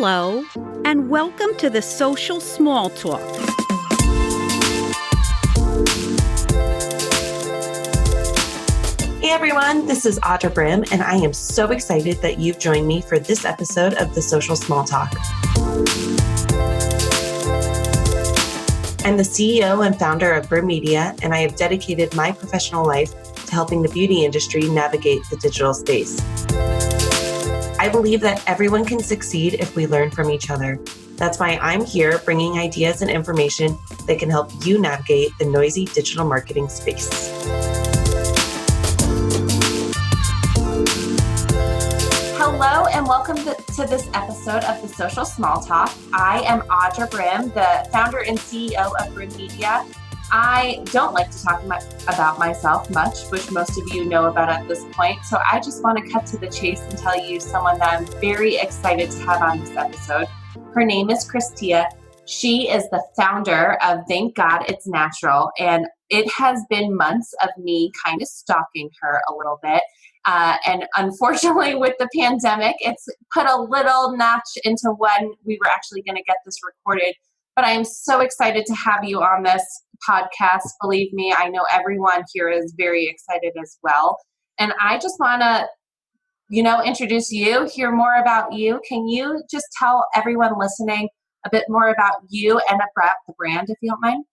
Hello, and welcome to the Social Small Talk. Hey everyone, this is Audra Brim, and I am so excited that you've joined me for this episode of the Social Small Talk. I'm the CEO and founder of Brim Media, and I have dedicated my professional life to helping the beauty industry navigate the digital space. I believe that everyone can succeed if we learn from each other. That's why I'm here bringing ideas and information that can help you navigate the noisy digital marketing space. Hello and welcome to this episode of the Social Small Talk. I am Audra Brim, the founder and CEO of Brim Media. I don't like to talk about myself much, which most of you know about at this point. So I just want to cut to the chase and tell you someone that I'm very excited to have on this episode. Her name is Christia. She is the founder of Thank God It's Natural. And it has been months of me kind of stalking her a little bit. And unfortunately, with the pandemic, it's put a little notch into when we were actually going to get this recorded. But I am so excited to have you on this podcast. Believe me, I know everyone here is very excited as well. And I just want to, introduce you, hear more about you. Can you just tell everyone listening a bit more about you and about the brand, if you don't mind?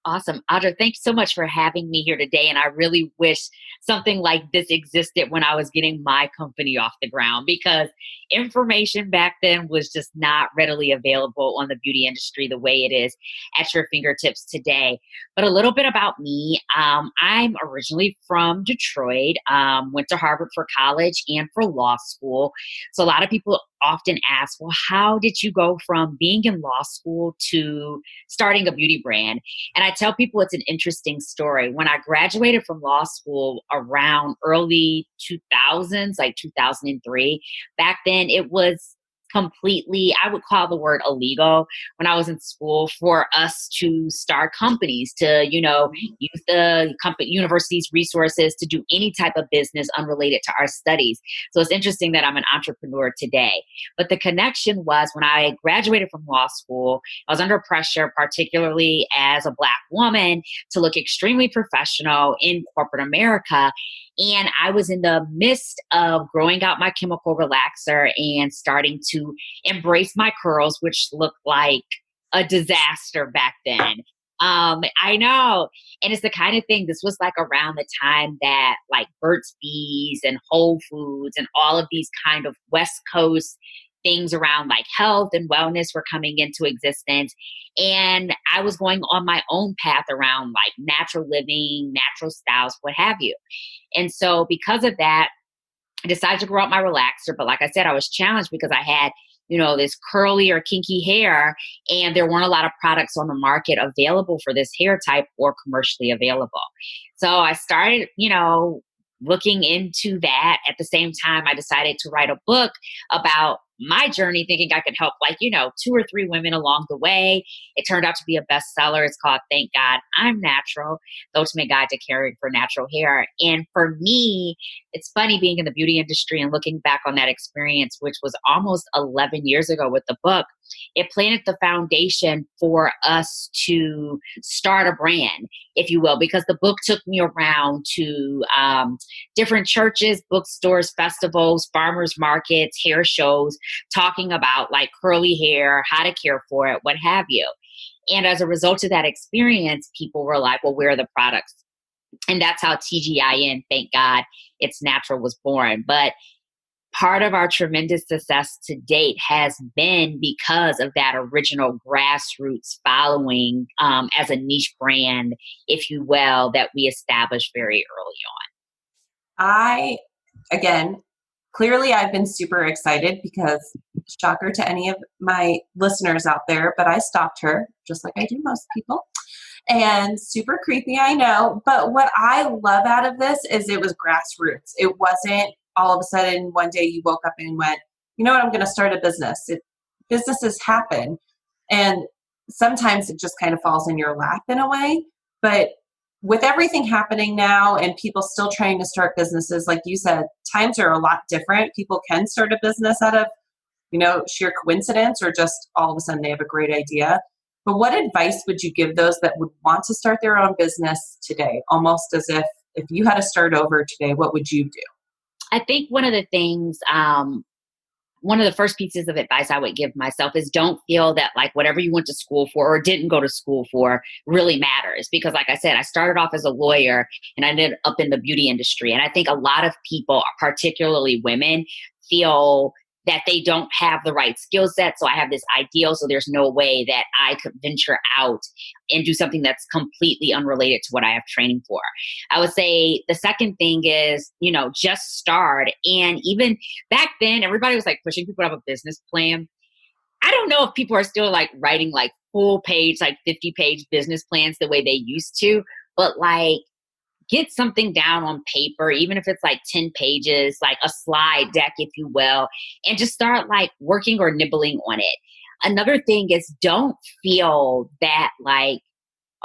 Awesome. Audra, thanks so much for having me here today. And I really wish something like this existed when I was getting my company off the ground, because information back then was just not readily available on the beauty industry the way it is at your fingertips today. But a little bit about me. I'm originally from Detroit, went to Harvard for college and for law school. So a lot of people often ask, well, how did you go from being in law school to starting a beauty brand? And I tell people it's an interesting story. When I graduated from law school around early 2000s, like 2003, back then it was completely, I would call the word illegal when I was in school for us to start companies, to, use the university's resources to do any type of business unrelated to our studies. So it's interesting that I'm an entrepreneur today. But the connection was when I graduated from law school, I was under pressure, particularly as a Black woman, to look extremely professional in corporate America. And I was in the midst of growing out my chemical relaxer and starting to embrace my curls, which looked like a disaster back then. I know. And it's the kind of thing, this was like around the time that like Burt's Bees and Whole Foods and all of these kind of West Coast things around like health and wellness were coming into existence. And I was going on my own path around like natural living, natural styles, what have you. And so because of that, I decided to grow out my relaxer. But like I said, I was challenged because I had, this curly or kinky hair, and there weren't a lot of products on the market available for this hair type or commercially available. So I started, looking into that. At the same time, I decided to write a book about my journey, thinking I could help 2 or 3 women along the way. It turned out to be a bestseller. It's called Thank God I'm Natural, the ultimate guide to caring for natural hair. And for me, it's funny being in the beauty industry and looking back on that experience, which was almost 11 years ago with the book. It planted the foundation for us to start a brand, if you will, because the book took me around to different churches, bookstores, festivals, farmers markets, hair shows, talking about like curly hair, how to care for it, what have you. And as a result of that experience, people were like, well, where are the products? And that's how TGIN, Thank God It's Natural, was born. But part of our tremendous success to date has been because of that original grassroots following as a niche brand, if you will, that we established very early on. Clearly I've been super excited because, shocker to any of my listeners out there, but I stalked her just like I do most people. And super creepy, I know. But what I love out of this is it was grassroots. It wasn't all of a sudden one day you woke up and went, you know what, I'm going to start a business. Businesses happen. And sometimes it just kind of falls in your lap in a way. But with everything happening now and people still trying to start businesses, like you said, times are a lot different. People can start a business out of sheer coincidence or just all of a sudden they have a great idea. But what advice would you give those that would want to start their own business today? Almost as if you had to start over today, what would you do? I think one of the things, one of the first pieces of advice I would give myself is don't feel that like whatever you went to school for or didn't go to school for really matters. Because like I said, I started off as a lawyer and I ended up in the beauty industry. And I think a lot of people, particularly women, feel that they don't have the right skill set. So I have this ideal, so there's no way that I could venture out and do something that's completely unrelated to what I have training for. I would say the second thing is, just start. And even back then, everybody was like pushing people to have a business plan. I don't know if people are still like writing like full page, like 50-page business plans the way they used to, but like, get something down on paper, even if it's like 10 pages, like a slide deck, if you will, and just start like working or nibbling on it. Another thing is don't feel that like,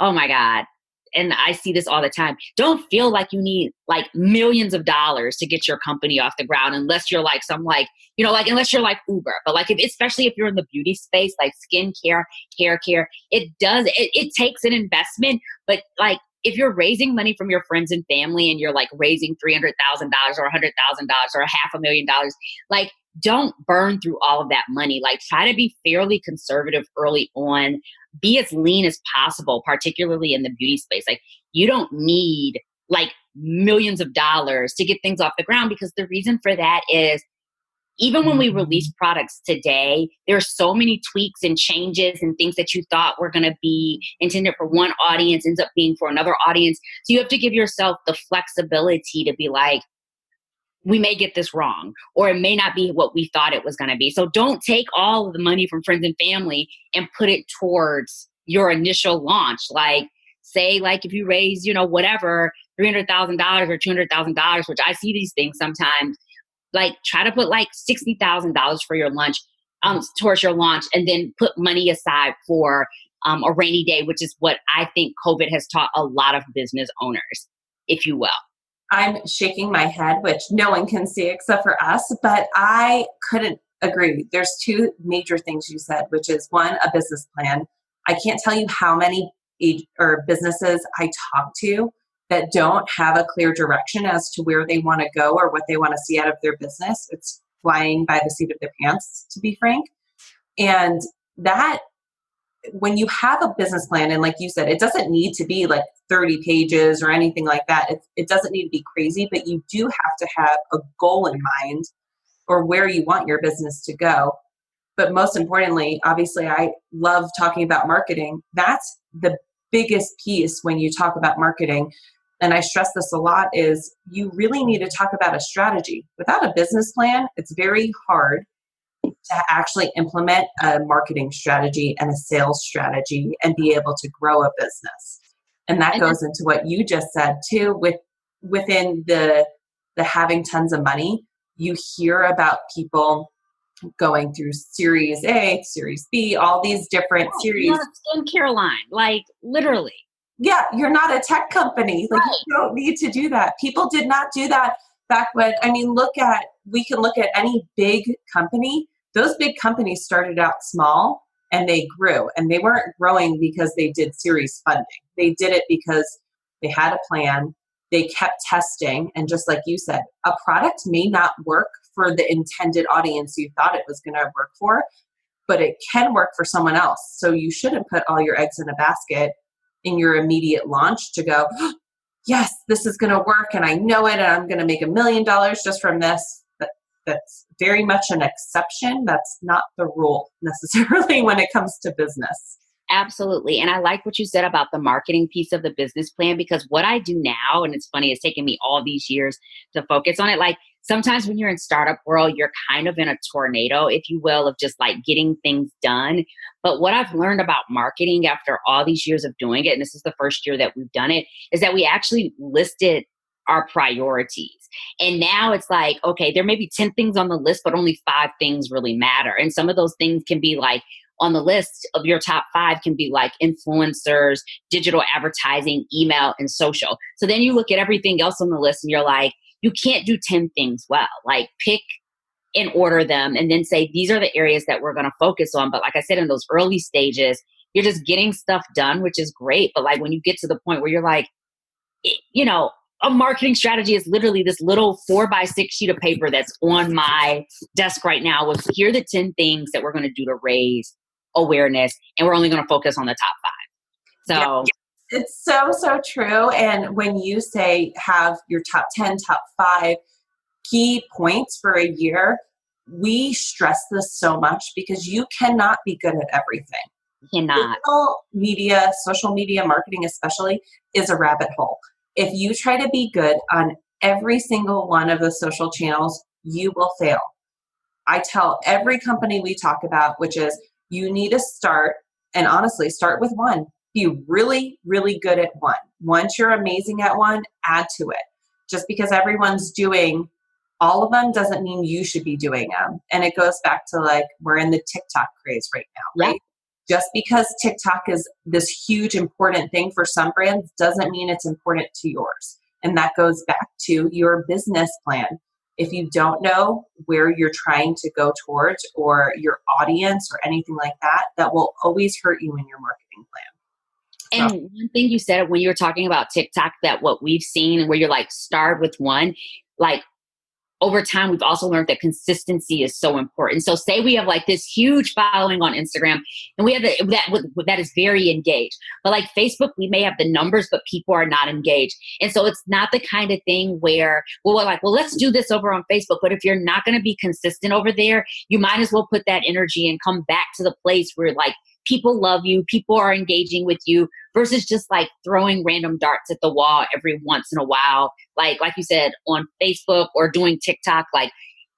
oh my God, and I see this all the time, don't feel like you need like millions of dollars to get your company off the ground unless you're like unless you're like Uber. But like especially if you're in the beauty space, like skincare, hair care, it takes an investment, but like if you're raising money from your friends and family and you're like raising $300,000 or $100,000 or $500,000, like don't burn through all of that money. Like try to be fairly conservative early on, be as lean as possible, particularly in the beauty space. Like you don't need like millions of dollars to get things off the ground, because the reason for that is even when we release products today, there are so many tweaks and changes and things that you thought were going to be intended for one audience ends up being for another audience. So you have to give yourself the flexibility to be like, we may get this wrong, or it may not be what we thought it was going to be. So don't take all of the money from friends and family and put it towards your initial launch. Like say like if you raise, whatever, $300,000 or $200,000, which I see these things sometimes, like try to put like $60,000 for your lunch, towards your launch, and then put money aside for a rainy day, which is what I think COVID has taught a lot of business owners, if you will. I'm shaking my head, which no one can see except for us, but I couldn't agree. There's two major things you said, which is one, a business plan. I can't tell you how many businesses I talk to that don't have a clear direction as to where they want to go or what they want to see out of their business. It's flying by the seat of their pants, to be frank. And that, when you have a business plan, and like you said, it doesn't need to be like 30 pages or anything like that. It doesn't need to be crazy, but you do have to have a goal in mind or where you want your business to go. But most importantly, obviously, I love talking about marketing. That's the biggest piece when you talk about marketing. And I stress this a lot, is you really need to talk about a strategy. Without a business plan, it's very hard to actually implement a marketing strategy and a sales strategy and be able to grow a business. And that goes into what you just said too, within the having tons of money. You hear about people going through Series A, Series B, all these different series. Skincare line, like literally. Yeah, you're not a tech company. Like right. You don't need to do that. People did not do that back when, we can look at any big company. Those big companies started out small and they grew, and they weren't growing because they did series funding. They did it because they had a plan. They kept testing. And just like you said, a product may not work for the intended audience you thought it was going to work for, but it can work for someone else. So you shouldn't put all your eggs in a basket in your immediate launch to go, yes, this is going to work and I know it and I'm going to make $1 million just from this. That's very much an exception. That's not the rule necessarily when it comes to business. Absolutely. And I like what you said about the marketing piece of the business plan, because what I do now, and it's funny, it's taken me all these years to focus on it. Like sometimes when you're in startup world, you're kind of in a tornado, if you will, of just like getting things done. But what I've learned about marketing after all these years of doing it, and this is the first year that we've done it, is that we actually listed our priorities. And now it's like, okay, there may be 10 things on the list, but only 5 things really matter. And some of those things can be like, on the list of your top 5 can be like influencers, digital advertising, email, and social. So then you look at everything else on the list and you're like, you can't do 10 things well. Like pick and order them and then say, these are the areas that we're going to focus on. But like I said, in those early stages, you're just getting stuff done, which is great. But like when you get to the point where you're like, you know, a marketing strategy is literally this little 4x6 sheet of paper that's on my desk right now with, here are the 10 things that we're going to do to raise awareness. And we're only going to focus on the top 5. So it's so true. And when you say have your top 10, top 5 key points for a year, we stress this so much because you cannot be good at everything. Cannot. Social media marketing especially, is a rabbit hole. If you try to be good on every single one of the social channels, you will fail. I tell every company we talk about, which is you need to start, and honestly, start with one. Be really, really good at one. Once you're amazing at one, add to it. Just because everyone's doing all of them doesn't mean you should be doing them. And it goes back to like, we're in the TikTok craze right now, right? Yeah. Just because TikTok is this huge important thing for some brands doesn't mean it's important to yours. And that goes back to your business plan. If you don't know where you're trying to go towards or your audience or anything like that, that will always hurt you in your marketing plan. And one thing you said when you were talking about TikTok, that what we've seen where you're like, start with one, like over time, we've also learned that consistency is so important. So say we have like this huge following on Instagram and we have that is very engaged, but like Facebook, we may have the numbers, but people are not engaged. And so it's not the kind of thing where, well, we're like, well, let's do this over on Facebook. But if you're not going to be consistent over there, you might as well put that energy and come back to the place where like people love you, people are engaging with you, versus just like throwing random darts at the wall every once in a while. Like you said, on Facebook or doing TikTok, like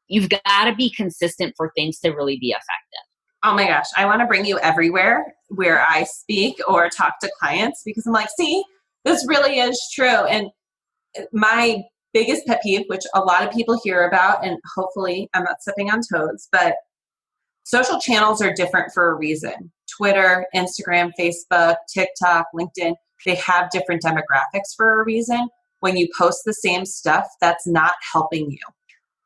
you've got to be consistent for things to really be effective. Oh my gosh. I want to bring you everywhere where I speak or talk to clients because I'm like, see, this really is true. And my biggest pet peeve, which a lot of people hear about, and hopefully I'm not stepping on toes, but social channels are different for a reason. Twitter, Instagram, Facebook, TikTok, LinkedIn, they have different demographics for a reason. When you post the same stuff, that's not helping you.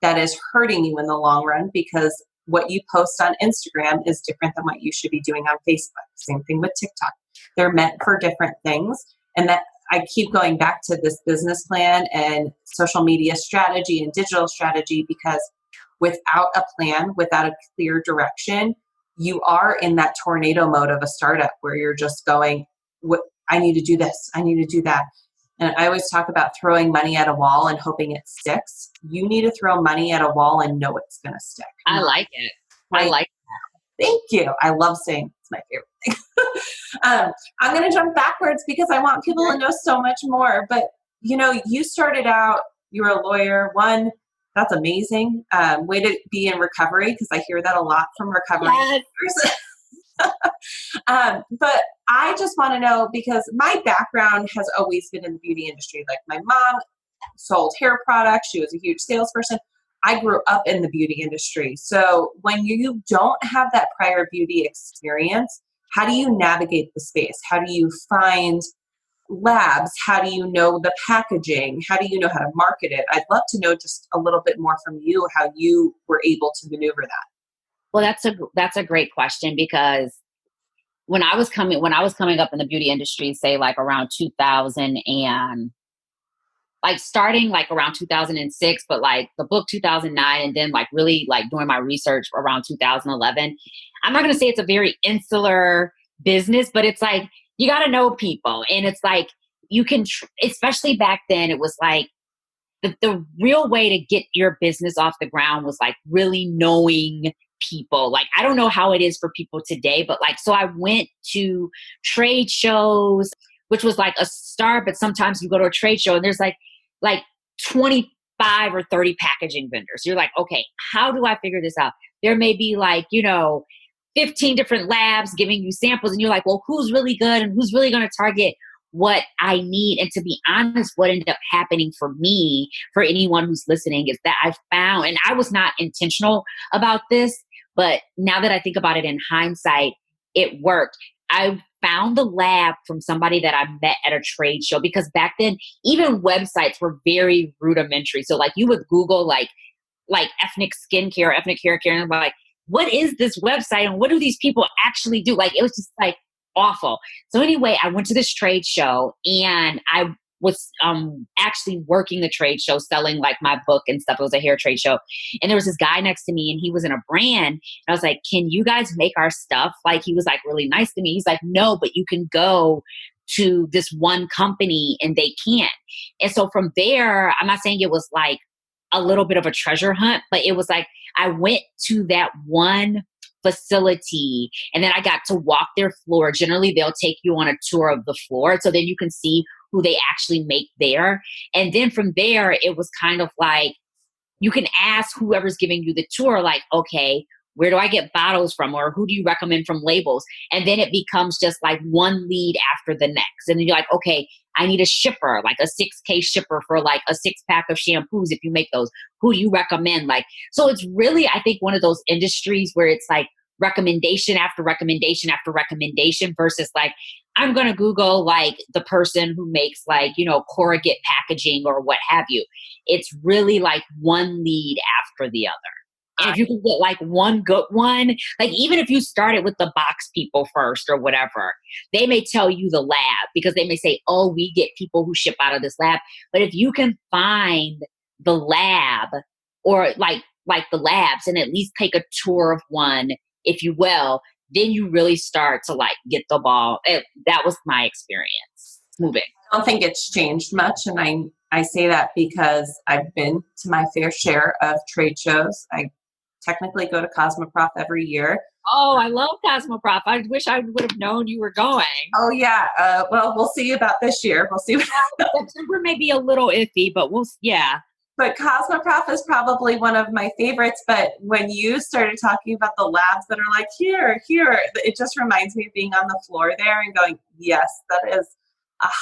That is hurting you in the long run because what you post on Instagram is different than what you should be doing on Facebook. Same thing with TikTok. They're meant for different things. And that I keep going back to this business plan and social media strategy and digital strategy because without a plan, without a clear direction, you are in that tornado mode of a startup where you're just going, I need to do this, I need to do that. And I always talk about throwing money at a wall and hoping it sticks. You need to throw money at a wall and know it's going to stick. I like it. I like that. Thank you. I love saying it's my favorite thing. I'm going to jump backwards because I want people to know so much more. But, you know, you started out, you were a lawyer. One, that's amazing. Way to be in recovery because I hear that a lot from recovery. Yes. But I just want to know because my background has always been in the beauty industry. Like my mom sold hair products. She was a huge salesperson. I grew up in the beauty industry. So when you don't have that prior beauty experience, how do you navigate the space? How do you find labs? How do you know the packaging? How do you know how to market it? I'd love to know just a little bit more from you, how you were able to maneuver that. Well, that's a great question because when I was coming up in the beauty industry, say like around 2000 and like starting like around 2006, but like the book 2009 and then like really like doing my research around 2011, I'm not going to say it's a very insular business, but it's like, you got to know people. And it's like, you can, especially back then, it was like the real way to get your business off the ground was like really knowing people. Like, I don't know how it is for people today, but like, so I went to trade shows, which was like a start, but sometimes you go to a trade show and there's like 25 or 30 packaging vendors. You're like, okay, how do I figure this out? There may be like, 15 different labs giving you samples and you're like, well, who's really good and who's really going to target what I need? And to be honest, what ended up happening for me, for anyone who's listening, is that I found, and I was not intentional about this, but now that I think about it in hindsight, it worked. I found the lab from somebody that I met at a trade show because back then, even websites were very rudimentary. So like you would Google like like ethnic skincare, ethnic hair care. And I'm like, what is this website and what do these people actually do? Like, it was just like awful. So anyway, I went to this trade show and I was actually working the trade show, selling like my book and stuff. It was a hair trade show. And there was this guy next to me and he was in a brand. And I was like, can you guys make our stuff? Like, he was like really nice to me. He's like, no, but you can go to this one company and they can't. And so from there, I'm not saying it was like a little bit of a treasure hunt, but it was like, I went to that one facility and then I got to walk their floor. Generally, they'll take you on a tour of the floor. So then you can see who they actually make there. And then from there, it was kind of like, you can ask whoever's giving you the tour, like, okay, where do I get bottles from? Or who do you recommend from labels? And then it becomes just like one lead after the next. And then you're like, okay, I need a shipper, like a 6K shipper for like a 6-pack of shampoos. If you make those, who do you recommend? Like, so it's really, I think, one of those industries where it's like recommendation after recommendation after recommendation versus like, I'm going to Google like the person who makes like, you know, corrugate packaging or what have you. It's really like one lead after the other. And if you can get like one good one, like even if you started with the box people first or whatever, they may tell you the lab because they may say, oh, we get people who ship out of this lab. But if you can find the lab or like the labs and at least take a tour of one, if you will, then you really start to like get the ball. That was my experience moving. I don't think it's changed much. And I say that because I've been to my fair share of trade shows. I technically go to Cosmoprof every year. Oh, I love Cosmoprof. I wish I would have known you were going. Oh, yeah. Well, we'll see about this year. We'll see. September may be a little iffy, but yeah. But Cosmoprof is probably one of my favorites. But when you started talking about the labs that are like, here, it just reminds me of being on the floor there and going, yes, that is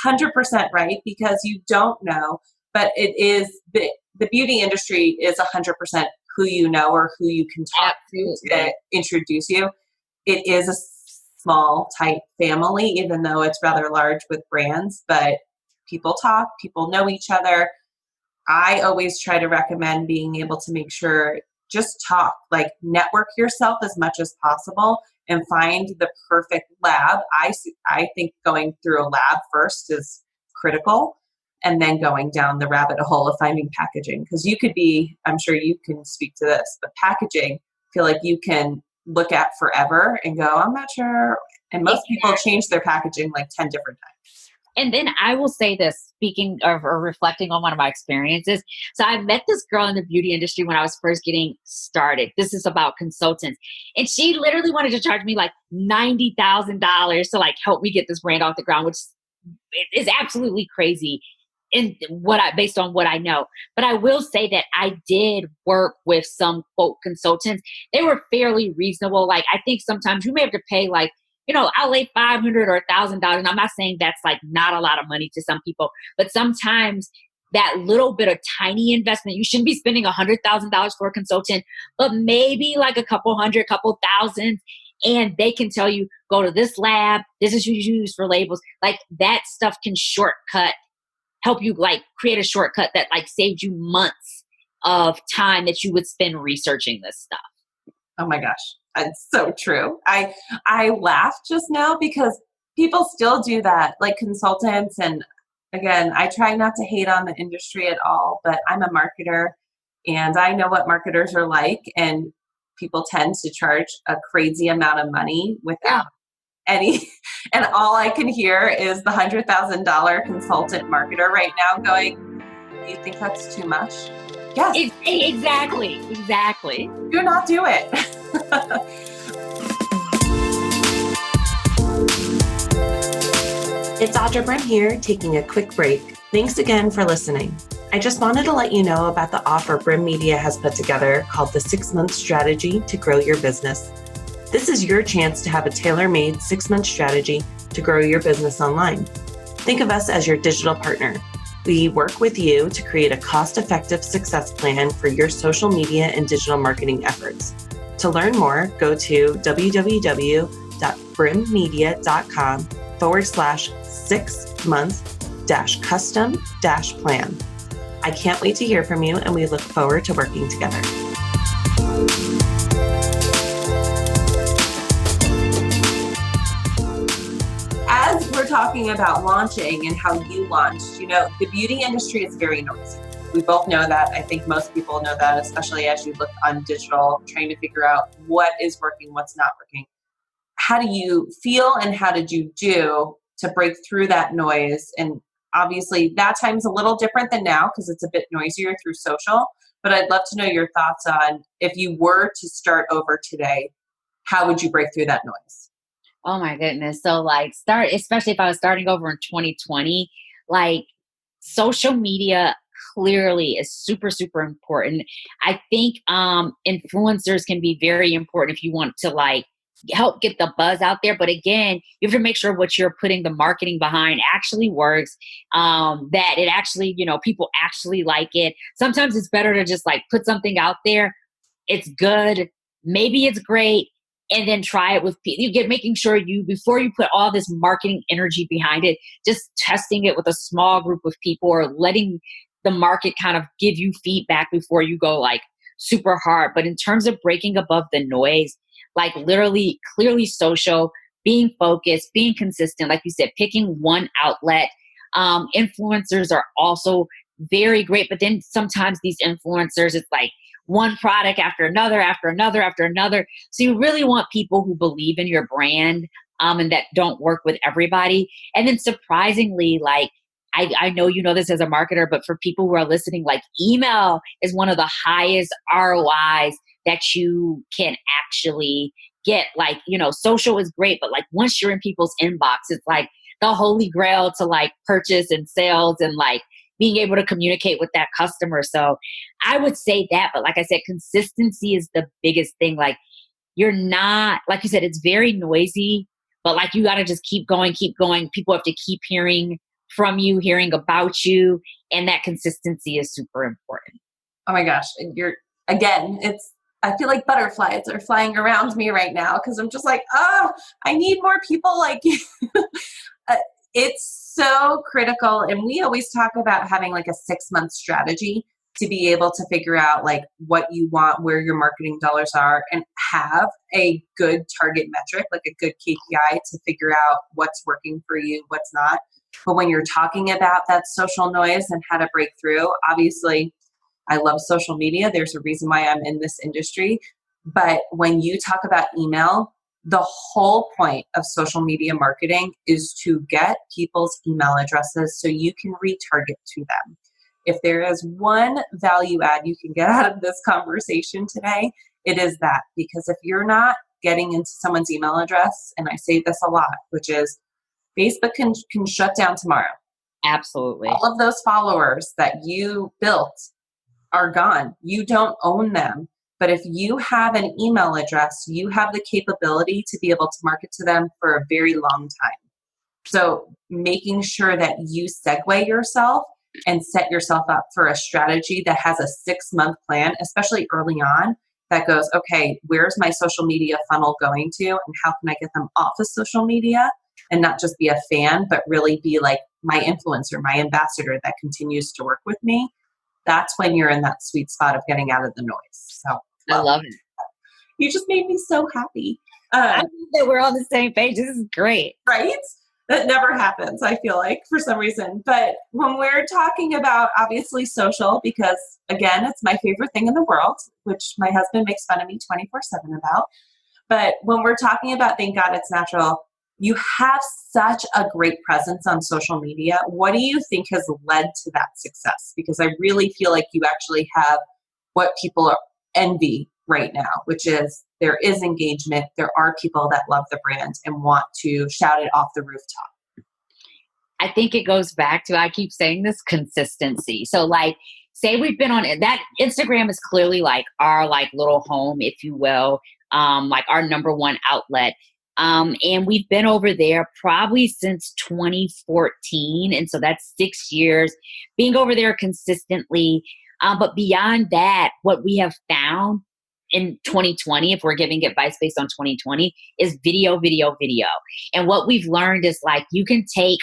100% right, because you don't know. But it is the beauty industry is 100% who you know or who you can talk to introduce you. It is a small, tight family, even though it's rather large with brands, but people talk, people know each other. I always try to recommend being able to make sure, just talk, like network yourself as much as possible and find the perfect lab. I think going through a lab first is critical. And then going down the rabbit hole of finding packaging. Because you could be, I'm sure you can speak to this, but packaging, I feel like you can look at forever and go, I'm not sure. And most people change their packaging like 10 different times. And then I will say this, speaking of or reflecting on one of my experiences. So I met this girl in the beauty industry when I was first getting started. This is about consultants. And she literally wanted to charge me like $90,000 to like help me get this brand off the ground, which is absolutely crazy. Based on what I know. But I will say that I did work with some quote consultants. They were fairly reasonable. Like, I think sometimes you may have to pay like, you know, I'll lay $500 or $1,000. And I'm not saying that's like not a lot of money to some people, but sometimes that little bit of tiny investment, you shouldn't be spending $100,000 for a consultant, but maybe like a couple hundred, couple thousand. And they can tell you, go to this lab. This is what you use for labels. Like that stuff can help you like create a shortcut that like saved you months of time that you would spend researching this stuff. Oh my gosh. It's so true. I laughed just now because people still do that, like consultants. And again, I try not to hate on the industry at all, but I'm a marketer and I know what marketers are like. And people tend to charge a crazy amount of money without any, and all I can hear is the $100,000 consultant marketer right now going, you think that's too much? Yes. Exactly. Do not do it. It's Audra Brim here, taking a quick break. Thanks again for listening. I just wanted to let you know about the offer Brim Media has put together called the 6-Month Strategy to Grow Your Business. This is your chance to have a tailor-made 6-month strategy to grow your business online. Think of us as your digital partner. We work with you to create a cost-effective success plan for your social media and digital marketing efforts. To learn more, go to www.brimmedia.com/6-month-custom-plan. I can't wait to hear from you, and we look forward to working together. As we're talking about launching and how you launched, the beauty industry is very noisy. We both know that. I think most people know that, especially as you look on digital, trying to figure out what is working, what's not working. How do you feel and how did you do to break through that noise? And obviously that time's a little different than now because it's a bit noisier through social, but I'd love to know your thoughts on if you were to start over today, how would you break through that noise? Oh my goodness. So especially if I was starting over in 2020, social media clearly is super, super important. I think influencers can be very important if you want to help get the buzz out there. But again, you have to make sure what you're putting the marketing behind actually works, that it actually, people actually like it. Sometimes it's better to just put something out there. It's good. Maybe it's great. And then try it with people. Making sure before you put all this marketing energy behind it, just testing it with a small group of people or letting the market kind of give you feedback before you go super hard. But in terms of breaking above the noise, literally clearly social, being focused, being consistent, like you said, picking one outlet. Influencers are also very great, but then sometimes these influencers, it's one product after another, after another, after another. So you really want people who believe in your brand, and that don't work with everybody. And then surprisingly, I know you know this as a marketer, but for people who are listening, email is one of the highest ROIs that you can actually get. Social is great, but once you're in people's inbox, it's the holy grail to purchase and sales and being able to communicate with that customer. So I would say that, but like I said, consistency is the biggest thing. You're not, like you said, it's very noisy, but you got to just keep going, keep going. People have to keep hearing from you, hearing about you, and that consistency is super important. Oh my gosh. I feel like butterflies are flying around me right now because I'm just I need more people like you. It's so critical. And we always talk about having a 6-month strategy to be able to figure out what you want, where your marketing dollars are, and have a good target metric, a good KPI to figure out what's working for you, what's not. But when you're talking about that social noise and how to break through, obviously I love social media. There's a reason why I'm in this industry. But when you talk about email, the whole point of social media marketing is to get people's email addresses so you can retarget to them. If there is one value add you can get out of this conversation today, it is that. Because if you're not getting into someone's email address, and I say this a lot, which is Facebook can shut down tomorrow. Absolutely. All of those followers that you built are gone. You don't own them. But if you have an email address, you have the capability to be able to market to them for a very long time. So making sure that you segue yourself and set yourself up for a strategy that has a 6-month plan, especially early on, that goes, okay, where's my social media funnel going to, and how can I get them off of social media and not just be a fan, but really be my influencer, my ambassador that continues to work with me. That's when you're in that sweet spot of getting out of the noise. So I love it. You just made me so happy. I think that we're on the same page. This is great. Right? That never happens, I feel like, for some reason. But when we're talking about, obviously, social, because, again, it's my favorite thing in the world, which my husband makes fun of me 24/7 about. But when we're talking about Thank God It's Natural, you have such a great presence on social media. What do you think has led to that success? Because I really feel like you actually have what people envy right now, which is there is engagement. There are people that love the brand and want to shout it off the rooftop. I think it goes back to, I keep saying this, consistency. So say we've been on it. That Instagram is clearly our little home, if you will, our number one outlet. And we've been over there probably since 2014. And so that's 6 years being over there consistently. But beyond that, what we have found in 2020, if we're giving advice based on 2020, is video, video, video. And what we've learned is you can take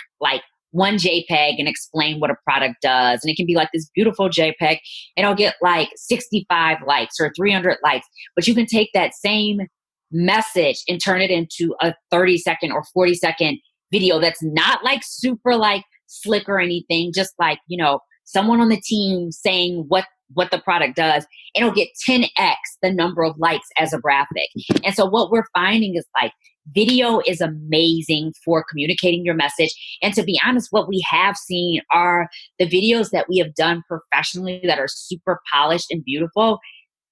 one JPEG and explain what a product does. And it can be like this beautiful JPEG and it'll get like 65 likes or 300 likes. But you can take that same message and turn it into a 30-second or 40-second video that's not like super like slick or anything, just like, someone on the team saying what the product does. It'll get 10x the number of likes as a graphic. And so what we're finding is like video is amazing for communicating your message. And to be honest, what we have seen are the videos that we have done professionally that are super polished and beautiful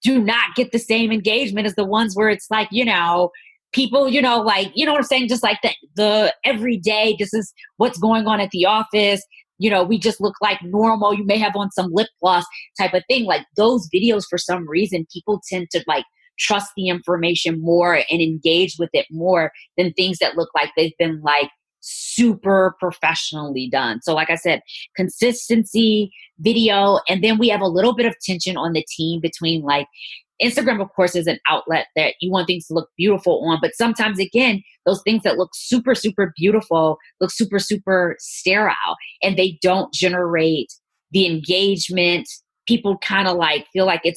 do not get the same engagement as the ones where it's like, people, like, what I'm saying? Just like the everyday, this is what's going on at the office. We just look like normal. You may have on some lip gloss type of thing. Like those videos, for some reason, people tend to like trust the information more and engage with it more than things that look like they've been like super professionally done. So like I said, consistency, video, and then we have a little bit of tension on the team between like Instagram, of course, is an outlet that you want things to look beautiful on. But sometimes, again, those things that look super, super beautiful look super, super sterile and they don't generate the engagement. People kind of like feel like it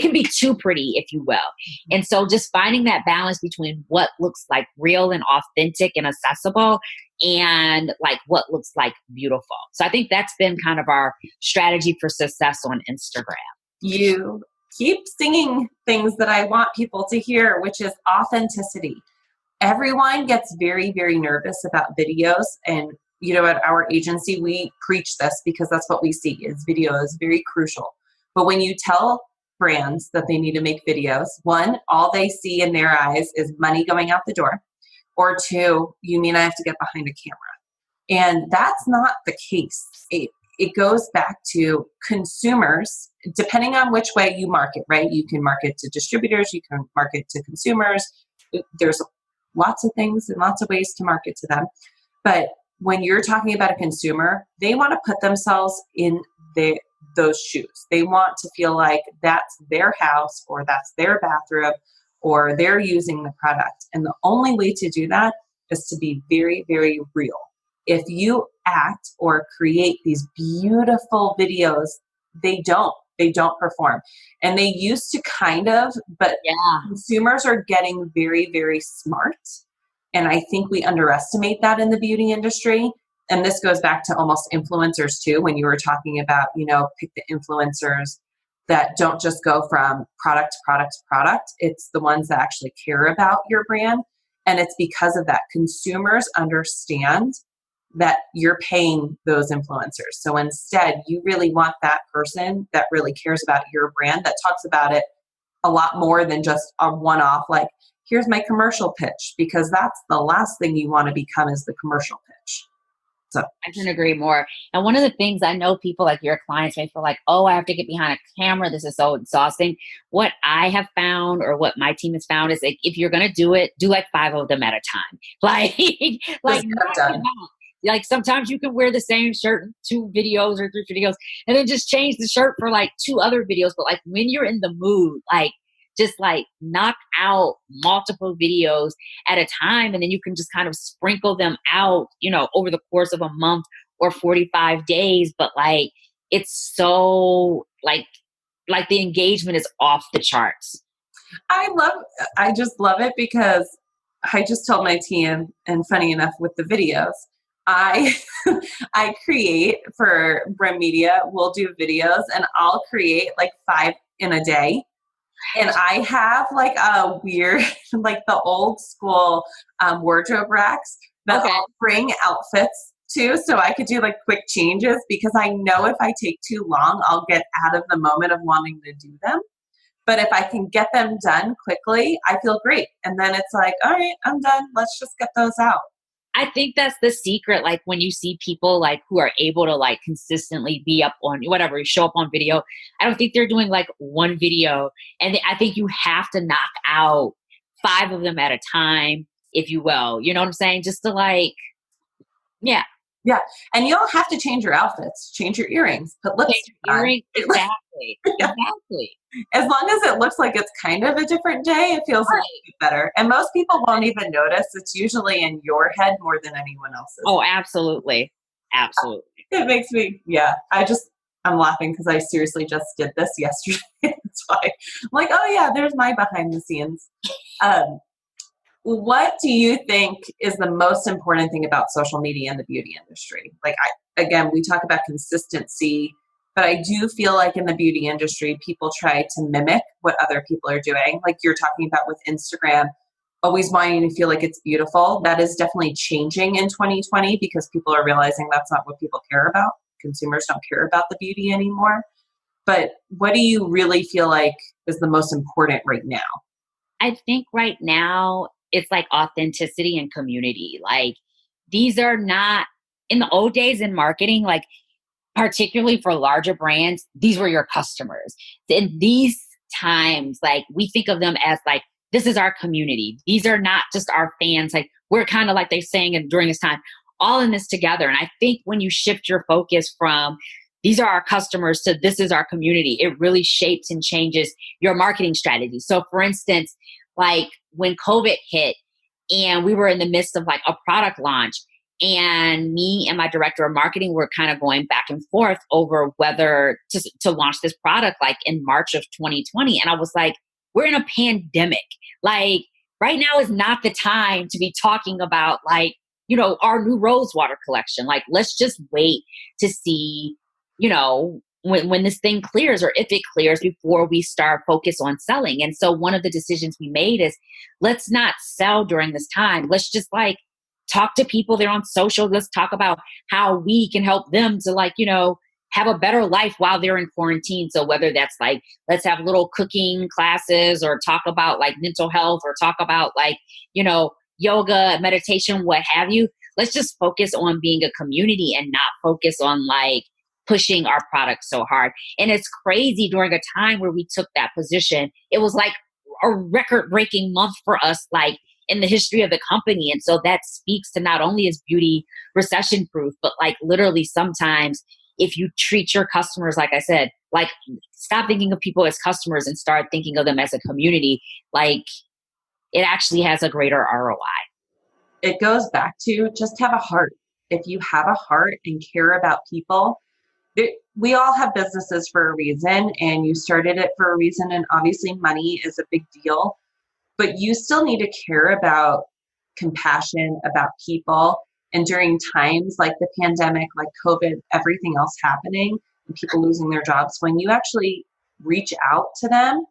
can be too pretty, if you will. And so just finding that balance between what looks like real and authentic and accessible and like what looks like beautiful. So I think that's been kind of our strategy for success on Instagram. You keep singing things that I want people to hear, which is authenticity. Everyone gets very, very nervous about videos. And, at our agency, we preach this because that's what we see is video is very crucial. But when you tell brands that they need to make videos, one, all they see in their eyes is money going out the door. Or two, you mean I have to get behind a camera. And that's not the case. It goes back to consumers, depending on which way you market, right? You can market to distributors, you can market to consumers. There's lots of things and lots of ways to market to them. But when you're talking about a consumer, they want to put themselves in those shoes. They want to feel like that's their house or that's their bathroom or they're using the product. And the only way to do that is to be very, very real. If you act or create these beautiful videos, they don't perform. And they used to kind of, but consumers are getting very, very smart. And I think we underestimate that in the beauty industry. And this goes back to almost influencers too, when you were talking about, pick the influencers that don't just go from product to product to product. It's the ones that actually care about your brand. And it's because of that. Consumers understand that you're paying those influencers. So instead, you really want that person that really cares about your brand, that talks about it a lot more than just a one-off, like, here's my commercial pitch, because that's the last thing you want to become is the commercial pitch. So I can agree more. And one of the things I know people like your clients may feel like, oh, I have to get behind a camera. This is so exhausting. What I have found or what my team has found is like, if you're going to do it, do like 5 of them at a time. Like sometimes you can wear the same shirt in 2 videos or 3 videos and then just change the shirt for like 2 other videos. But like when you're in the mood, like just like knock out multiple videos at a time. And then you can just kind of sprinkle them out, over the course of a month or 45 days. But like, it's so like the engagement is off the charts. I just love it because I just told my team, and funny enough with the videos, I create for Brim Media, we'll do videos and I'll create like 5 in a day. And I have like a weird, like the old school wardrobe racks that I'll bring outfits to so I could do like quick changes because I know if I take too long, I'll get out of the moment of wanting to do them. But if I can get them done quickly, I feel great. And then it's like, all right, I'm done. Let's just get those out. I think that's the secret. Like when you see people like who are able to like consistently be up on whatever, show up on video. I don't think they're doing like 1 video. And I think you have to knock out 5 of them at a time, if you will. You know what I'm saying? Just to like, yeah. Yeah. And you don't have to change your outfits, change your earrings, put lipstick on. Exactly. Yeah. Exactly. As long as it looks like it's kind of a different day, it feels a little bit better. And most people won't even notice. It's usually in your head more than anyone else's. Oh, absolutely. Absolutely. It makes me, yeah. I'm laughing because I seriously just did this yesterday. That's why I'm like, oh yeah, there's my behind the scenes. What do you think is the most important thing about social media in the beauty industry? Like, again, we talk about consistency, but I do feel like in the beauty industry, people try to mimic what other people are doing. Like you're talking about with Instagram, always wanting to feel like it's beautiful. That is definitely changing in 2020 because people are realizing that's not what people care about. Consumers don't care about the beauty anymore. But what do you really feel like is the most important right now? I think right now it's like authenticity and community. Like these are not in the old days in marketing, like particularly for larger brands, these were your customers. In these times, like we think of them as like, this is our community. These are not just our fans. Like we're kind of like they're saying during this time, all in this together. And I think when you shift your focus from these are our customers to this is our community, it really shapes and changes your marketing strategy. So for instance, like when COVID hit and we were in the midst of like a product launch, and me and my director of marketing were kind of going back and forth over whether to launch this product like in March of 2020. And I was like, we're in a pandemic. Like right now is not the time to be talking about like, you know, our new rose water collection. Like, let's just wait to see, you know, when this thing clears or if it clears before we start focus on selling. And so one of the decisions we made is let's not sell during this time. Let's just like talk to people there on social. Let's talk about how we can help them to like, you know, have a better life while they're in quarantine. So whether that's like, let's have little cooking classes or talk about like mental health or talk about like, you know, yoga, meditation, what have you. Let's just focus on being a community and not focus on like pushing our product so hard. And it's crazy during a time where we took that position. It was like a record breaking month for us, like in the history of the company. And so that speaks to not only is beauty recession proof, but like literally sometimes if you treat your customers, like I said, like stop thinking of people as customers and start thinking of them as a community, like it actually has a greater ROI. It goes back to just have a heart. If you have a heart and care about people, we all have businesses for a reason and you started it for a reason. And obviously money is a big deal. But you still need to care about compassion, about people. And during times like the pandemic, like COVID, everything else happening, and people losing their jobs, when you actually reach out to them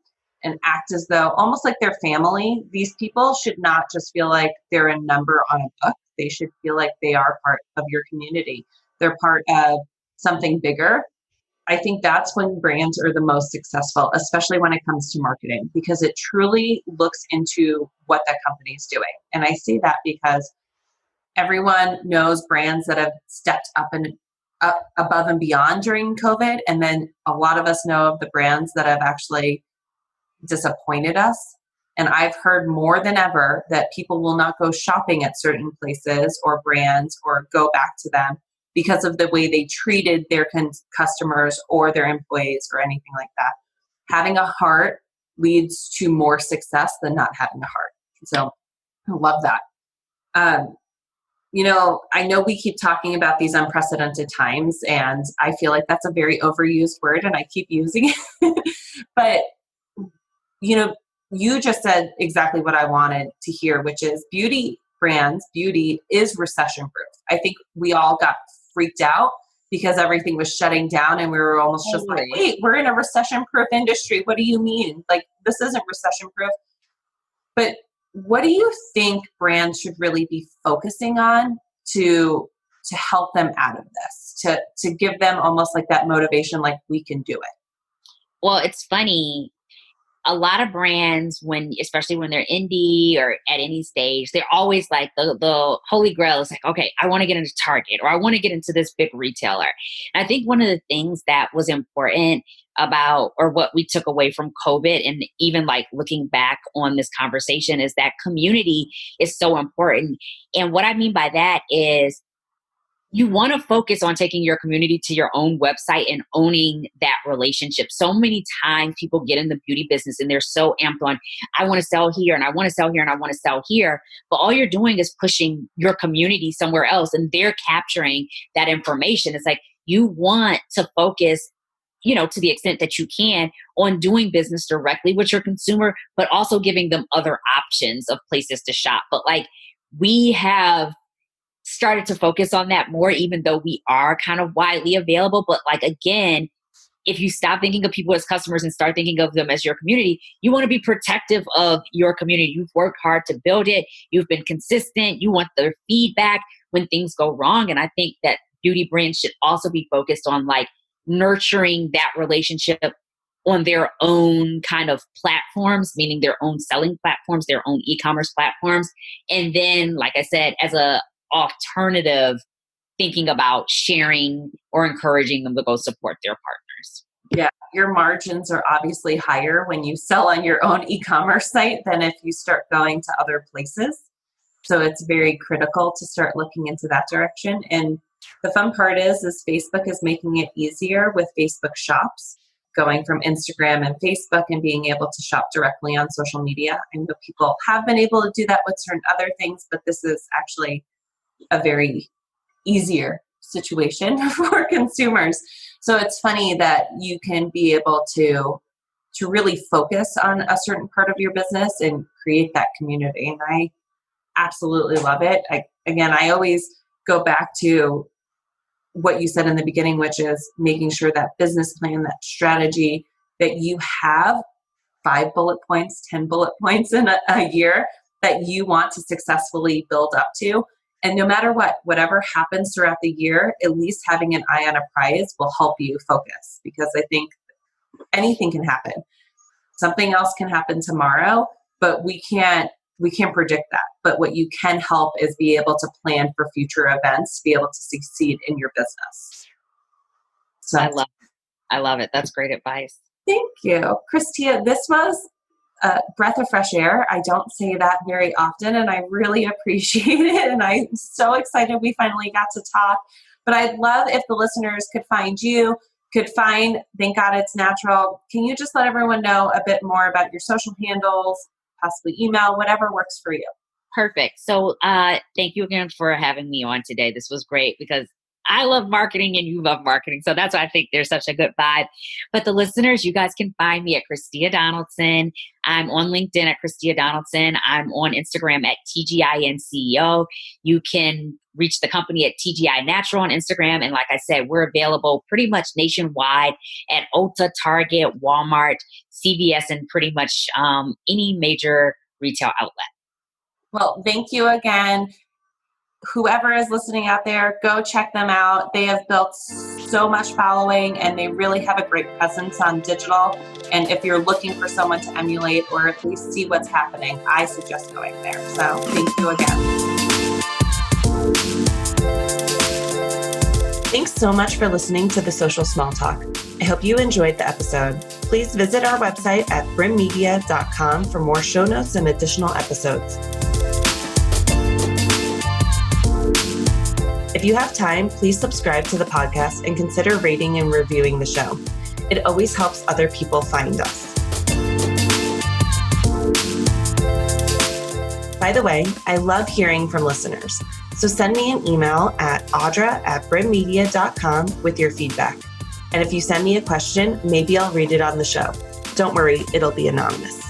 and act as though almost like they're family, these people should not just feel like they're a number on a book. They should feel like they are part of your community. They're part of something bigger. I think that's when brands are the most successful, especially when it comes to marketing, because it truly looks into what that company is doing. And I say that because everyone knows brands that have stepped up above and beyond during COVID. And then a lot of us know of the brands that have actually disappointed us. And I've heard more than ever that people will not go shopping at certain places or brands or go back to them because of the way they treated their customers or their employees or anything like that. Having a heart leads to more success than not having a heart. So I love that. You know, I know we keep talking about these unprecedented times, and I feel like that's a very overused word, and I keep using it. But, you know, you just said exactly what I wanted to hear, which is beauty is recession proof. I think we all got freaked out because everything was shutting down and we were almost just like, wait, we're in a recession proof industry. What do you mean? Like, this isn't recession proof. But what do you think brands should really be focusing on to help them out of this, to give them almost like that motivation, like we can do it? Well, it's funny. A lot of brands, especially when they're indie or at any stage, they're always like the holy grail is like, okay, I want to get into Target or I want to get into this big retailer. And I think one of the things that was important about, or what we took away from COVID and even like looking back on this conversation, is that community is so important. And what I mean by that is you want to focus on taking your community to your own website and owning that relationship. So many times people get in the beauty business and they're so amped on, I want to sell here and I want to sell here and I want to sell here. But all you're doing is pushing your community somewhere else and they're capturing that information. It's like you want to focus, to the extent that you can on doing business directly with your consumer, but also giving them other options of places to shop. But like we have started to focus on that more, even though we are kind of widely available. But like, again, if you stop thinking of people as customers and start thinking of them as your community, you want to be protective of your community. You've worked hard to build it. You've been consistent. You want their feedback when things go wrong. And I think that beauty brands should also be focused on like nurturing that relationship on their own kind of platforms, meaning their own selling platforms, their own e-commerce platforms. And then, like I said, as a alternative, thinking about sharing or encouraging them to go support their partners. Yeah, your margins are obviously higher when you sell on your own e-commerce site than if you start going to other places. So it's very critical to start looking into that direction. And the fun part is Facebook is making it easier with Facebook Shops, going from Instagram and Facebook and being able to shop directly on social media. I know people have been able to do that with certain other things, but this is actually a very easier situation for consumers. So it's funny that you can be able to really focus on a certain part of your business and create that community. And I absolutely love it. I always go back to what you said in the beginning, which is making sure that business plan, that strategy, that you have 5 bullet points, 10 bullet points in a year that you want to successfully build up to. And no matter whatever happens throughout the year, at least having an eye on a prize will help you focus, because I think anything can happen. Something else can happen tomorrow, but we can't predict that. But what you can help is be able to plan for future events, to be able to succeed in your business. So I love it. That's great advice. Thank you. Christia, this was a breath of fresh air. I don't say that very often, and I really appreciate it. And I'm so excited we finally got to talk. But I'd love if the listeners could find you, Thank God It's Natural. Can you just let everyone know a bit more about your social handles, possibly email, whatever works for you? Perfect. So thank you again for having me on today. This was great because I love marketing and you love marketing. So that's why I think there's such a good vibe. But the listeners, you guys can find me at Christia Donaldson. I'm on LinkedIn at Christia Donaldson. I'm on Instagram at TGIN CEO. You can reach the company at TGI Natural on Instagram. And like I said, we're available pretty much nationwide at Ulta, Target, Walmart, CVS, and pretty much any major retail outlet. Well, thank you again. Whoever is listening out there, go check them out. They have built so much following and they really have a great presence on digital. And if you're looking for someone to emulate or at least see what's happening, I suggest going there. So thank you again. Thanks so much for listening to The Social Small Talk. I hope you enjoyed the episode. Please visit our website at brimmedia.com for more show notes and additional episodes. If you have time, please subscribe to the podcast and consider rating and reviewing the show. It always helps other people find us. By the way, I love hearing from listeners. So send me an email at audra@brimmedia.com with your feedback. And if you send me a question, maybe I'll read it on the show. Don't worry, it'll be anonymous.